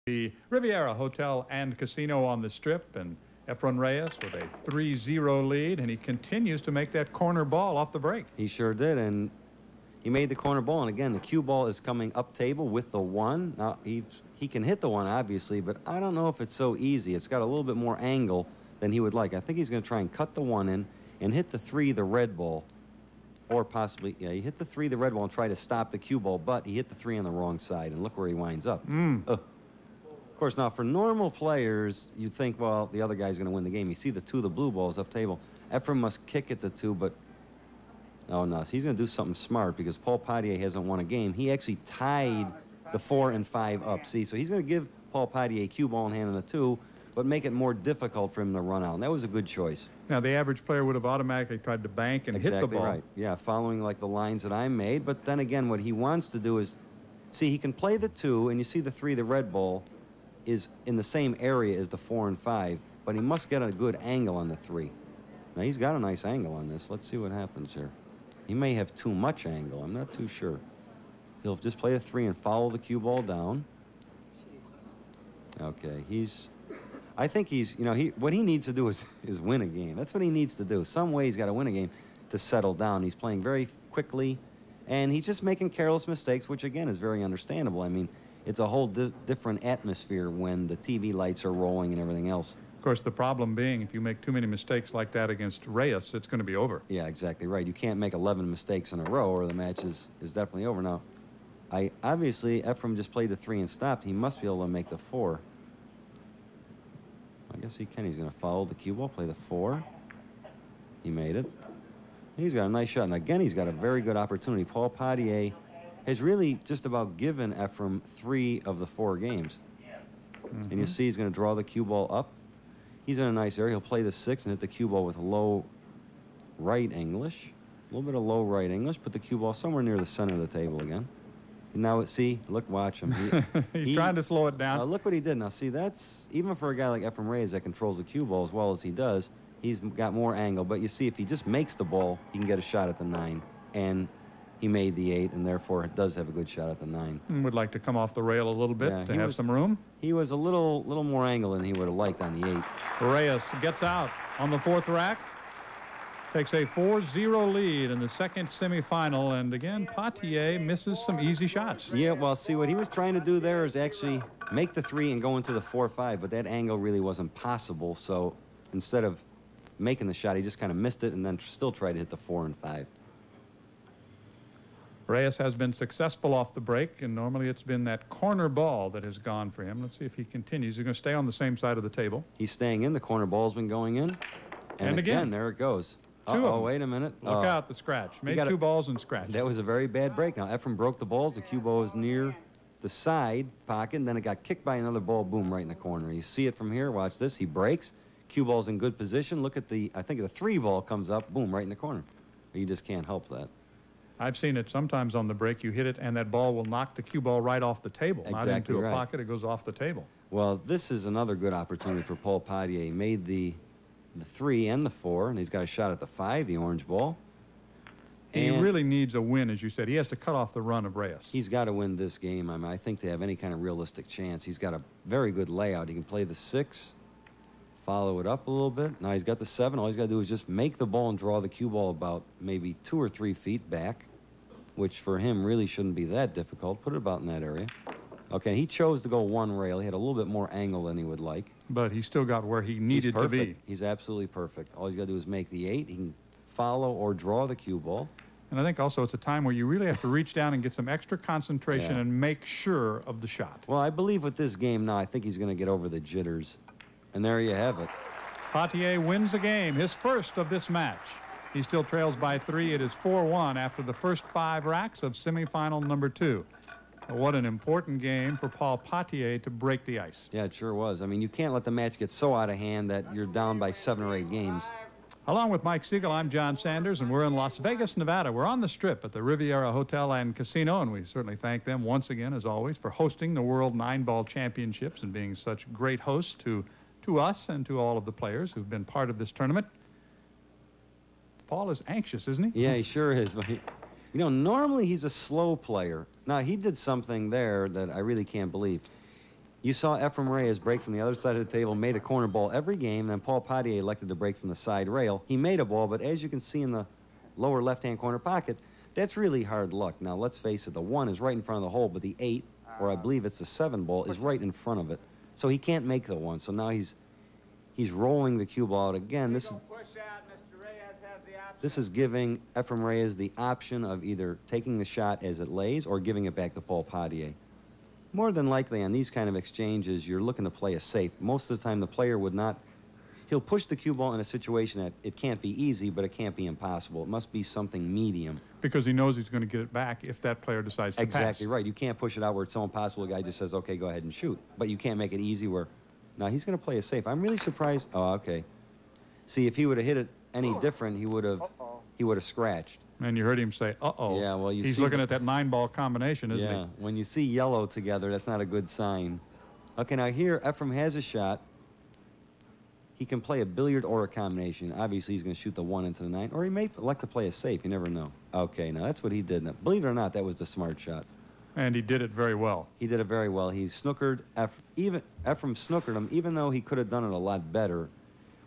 The Riviera Hotel and Casino on the Strip, and Efren Reyes with a 3-0 lead, and he continues to make that corner ball off the break. He sure did, and he made the corner ball, and again, the cue ball is coming up table with the 1. Now, he can hit the 1, obviously, but I don't know if it's so easy. It's got a little bit more angle than he would like. I think he's going to try and cut the 1 in and hit the 3, the red ball, or possibly, yeah, he hit the 3, the red ball, and try to stop the cue ball, but he hit the 3 on the wrong side, and look where he winds up. Of course, now for normal players, you'd think, well, the other guy's going to win the game. You see the 2, the blue balls up table. Efren must kick at the 2, but oh no, he's going to do something smart because Paul Potier hasn't won a game. He actually tied the 4 and 5 up. See, so he's going to give Paul Potier a cue ball in hand on the 2, but make it more difficult for him to run out. And that was a good choice. Now, the average player would have automatically tried to bank and hit the ball. Exactly right. Yeah, following like the lines that I made. But then again, what he wants to do is, see, he can play the 2, and you see the 3, the red ball, is in the same area as the 4 and 5, but he must get a good angle on the 3. Now, he's got a nice angle on this. Let's see what happens here. He may have too much angle. I'm not too sure. He'll just play the 3 and follow the cue ball down. Okay, I think he's, you know, what he needs to do is win a game. That's what he needs to do. Some way he's got to win a game to settle down. He's playing very quickly, and he's just making careless mistakes, which, again, is very understandable. I mean, it's a whole different atmosphere when the TV lights are rolling and everything else. Of course, the problem being, if you make too many mistakes like that against Reyes, it's going to be over. Yeah, exactly right. You can't make 11 mistakes in a row or the match is definitely over. Now, obviously, Efren just played the 3 and stopped. He must be able to make the 4. I guess he can. He's going to follow the cue ball, play the 4. He made it. He's got a nice shot. And again, he's got a very good opportunity. Paul Potier has really just about given Efren 3 of the 4 games. And you see he's going to draw the cue ball up. He's in a nice area. He'll play the 6 and hit the cue ball with low right English. A little bit of low right English. Put the cue ball somewhere near the center of the table again. And now, see, look, watch him. He's trying to slow it down. Look what he did. Now, see, that's, even for a guy like Efren Reyes that controls the cue ball as well as he does, he's got more angle. But you see, if he just makes the ball, he can get a shot at the 9. And he made the 8, and therefore it does have a good shot at the 9. Would like to come off the rail a little bit to have some room. He was a little more angle than he would have liked on the 8. Reyes gets out on the 4th rack. Takes a 4-0 lead in the second semifinal, and again, Potier misses some easy shots. Yeah, well, see, what he was trying to do there is actually make the 3 and go into the 4-5, but that angle really wasn't possible, so instead of making the shot, he just kind of missed it and then still tried to hit the 4 and 5. Reyes has been successful off the break, and normally it's been that corner ball that has gone for him. Let's see if he continues. He's going to stay on the same side of the table. He's staying in. The corner ball's been going in. And again, there it goes. Oh, wait a minute. Look out, the scratch. Made 2 balls and scratched. That was a very bad break. Now, Efren broke the balls. The cue ball was near the side pocket, and then it got kicked by another ball, boom, right in the corner. You see it from here. Watch this. He breaks. Cue ball's in good position. Look at I think the 3 ball comes up, boom, right in the corner. You just can't help that. I've seen it sometimes on the break. You hit it, and that ball will knock the cue ball right off the table. Exactly. Not into a pocket. It goes off the table. Well, this is another good opportunity for Paul Potier. He made the 3 and the 4, and he's got a shot at the 5, the orange ball. He really needs a win, as you said. He has to cut off the run of Reyes. He's got to win this game. I mean, I think to have any kind of realistic chance, he's got a very good layout. He can play the 6, follow it up a little bit. Now he's got the 7. All he's got to do is just make the ball and draw the cue ball about maybe 2 or 3 feet back, which for him really shouldn't be that difficult. Put it about in that area. Okay, he chose to go 1 rail. He had a little bit more angle than he would like. But he still got where he needed to be. He's absolutely perfect. All he's got to do is make the 8. He can follow or draw the cue ball. And I think also it's a time where you really have to reach down and get some extra concentration and make sure of the shot. Well, I believe with this game now, I think he's going to get over the jitters. And there you have it. Potier wins a game, his first of this match. He still trails by 3. It is 4-1 after the first 5 racks of semifinal number 2. What an important game for Paul Potier to break the ice. Yeah, it sure was. I mean, you can't let the match get so out of hand that you're down by 7 or 8 games. Along with Mike Siegel, I'm John Sanders, and we're in Las Vegas, Nevada. We're on the Strip at the Riviera Hotel and Casino, and we certainly thank them once again, as always, for hosting the World 9-Ball Championships and being such great hosts to us and to all of the players who've been part of this tournament. Paul is anxious, isn't he? Yeah, he sure is. You know, normally he's a slow player. Now, he did something there that I really can't believe. You saw Ephraim Reyes break from the other side of the table, made a corner ball every game, and Paul Potier elected to break from the side rail. He made a ball, but as you can see in the lower left-hand corner pocket, that's really hard luck. Now, let's face it, the 1 is right in front of the hole, but the 8, or I believe it's the 7 ball, is right in front of it. So he can't make the 1. So now he's rolling the cue ball out again. This is giving Ephraim Reyes the option of either taking the shot as it lays or giving it back to Paul Potier. More than likely on these kind of exchanges, you're looking to play a safe. Most of the time, the player would not. He'll push the cue ball in a situation that it can't be easy, but it can't be impossible. It must be something medium. Because he knows he's going to get it back if that player decides to pass. Exactly right. You can't push it out where it's so impossible. The guy just says, okay, go ahead and shoot. But you can't make it easy where, now he's going to play a safe. I'm really surprised. Oh, okay. See, if he would have hit it any different, he would have scratched. And you heard him say, uh-oh. Yeah, well, he's looking at that 9-ball combination, isn't he? Yeah, when you see yellow together, that's not a good sign. Okay, now here, Ephraim has a shot. He can play a billiard or a combination. Obviously, he's going to shoot the 1 into the 9, or he may elect to play a safe. You never know. Okay, now that's what he did. Now, believe it or not, that was the smart shot. And he did it very well. He did it very well. He snookered. Ephraim snookered him, even though he could have done it a lot better.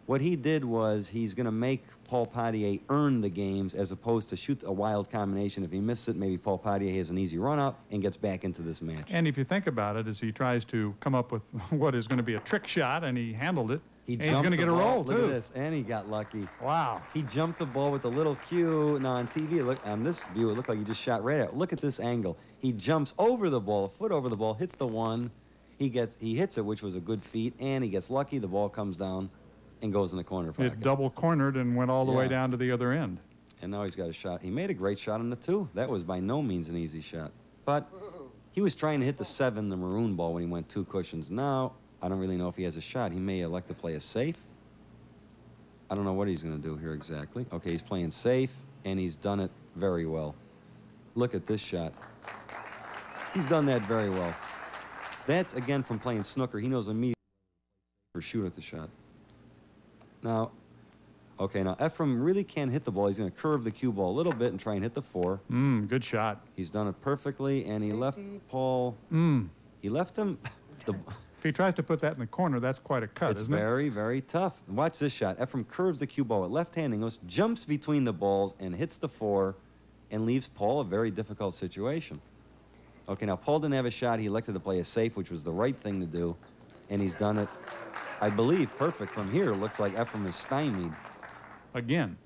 What he did was he's going to make Paul Potier earn the games as opposed to shoot a wild combination. If he misses it, maybe Paul Potier has an easy run-up and gets back into this match. And if you think about it, as he tries to come up with what is going to be a trick shot, and he handled it, he's going to get a roll, too. Look at this, and he got lucky. Wow. He jumped the ball with the little cue. Now, on TV, look, on this view, it looked like he just shot right at it. Look at this angle. He jumps over the ball, a foot over the ball, hits the 1. He hits it, which was a good feat, and he gets lucky. The ball comes down and goes in the corner pocket. It double cornered and went all the way down to the other end. And now he's got a shot. He made a great shot on the 2. That was by no means an easy shot. But he was trying to hit the 7, the maroon ball, when he went 2 cushions. Now, I don't really know if he has a shot. He may elect to play a safe. I don't know what he's going to do here exactly. Okay, he's playing safe, and he's done it very well. Look at this shot. He's done that very well. That's, again, from playing snooker. He knows immediately or shoot at the shot. Now, okay, now Ephraim really can't hit the ball. He's going to curve the cue ball a little bit and try and hit the 4. Good shot. He's done it perfectly, and he left Paul. He left him. If he tries to put that in the corner, that's quite a cut, isn't it? It's very, very tough. Watch this shot. Ephraim curves the cue ball with left-hand angles, jumps between the balls, and hits the 4, and leaves Paul a very difficult situation. Okay, now Paul didn't have a shot. He elected to play a safe, which was the right thing to do, and he's done it, I believe, perfect. From here, it looks like Ephraim is stymied. Again,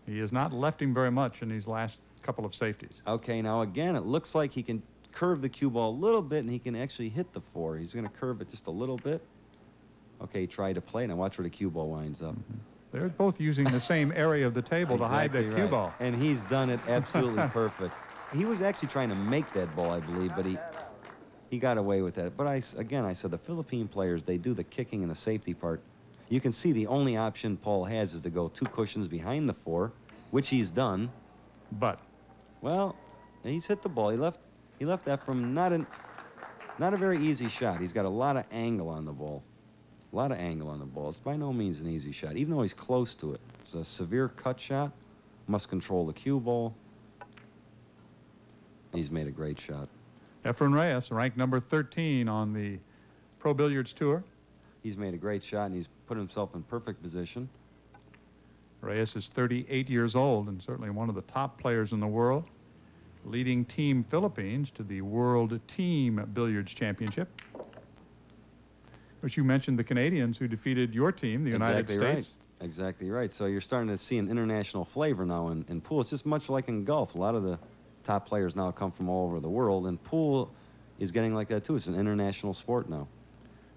he has not left him very much in these last couple of safeties. Okay, now again, it looks like he can curve the cue ball a little bit, and he can actually hit the 4. He's going to curve it just a little bit. Okay, he tried to play. Now watch where the cue ball winds up. They're both using the same area of the table to hide that cue ball. And he's done it absolutely perfect. He was actually trying to make that ball, I believe, but he got away with that. But again, I said the Philippine players, they do the kicking and the safety part. You can see the only option Paul has is to go 2 cushions behind the 4, which he's done. But, well, he's hit the ball. He left Ephraim not a very easy shot. He's got a lot of angle on the ball. A lot of angle on the ball. It's by no means an easy shot, even though he's close to it. It's a severe cut shot. Must control the cue ball. He's made a great shot. Ephraim Reyes, ranked number 13 on the Pro Billiards Tour. He's made a great shot, and he's put himself in perfect position. Reyes is 38 years old and certainly one of the top players in the world, leading Team Philippines to the World Team Billiards Championship. Which you mentioned the Canadians who defeated your team, the United States. Right. Exactly right. So you're starting to see an international flavor now in pool. It's just much like in golf. A lot of the top players now come from all over the world, and pool is getting like that too. It's an international sport now.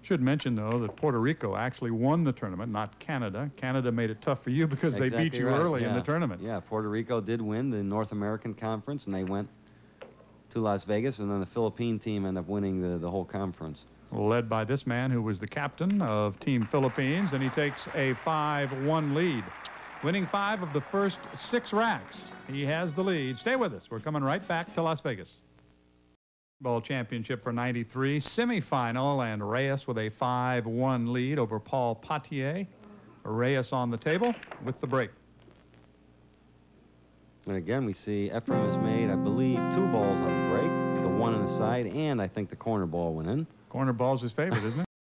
Should mention, though, that Puerto Rico actually won the tournament, not Canada. Canada made it tough for you because they beat you early in the tournament. Yeah, Puerto Rico did win the North American Conference, and they went to Las Vegas, and then the Philippine team ended up winning the whole conference. Led by this man who was the captain of Team Philippines, and he takes a 5-1 lead. Winning 5 of the first 6 racks. He has the lead. Stay with us. We're coming right back to Las Vegas. Ball championship for 93, semifinal, and Reyes with a 5-1 lead over Paul Potier. Reyes on the table with the break. And again, we see Ephraim has made, I believe, 2 balls on the break. The 1 on the side, and I think the corner ball went in. Corner ball's his favorite, isn't it?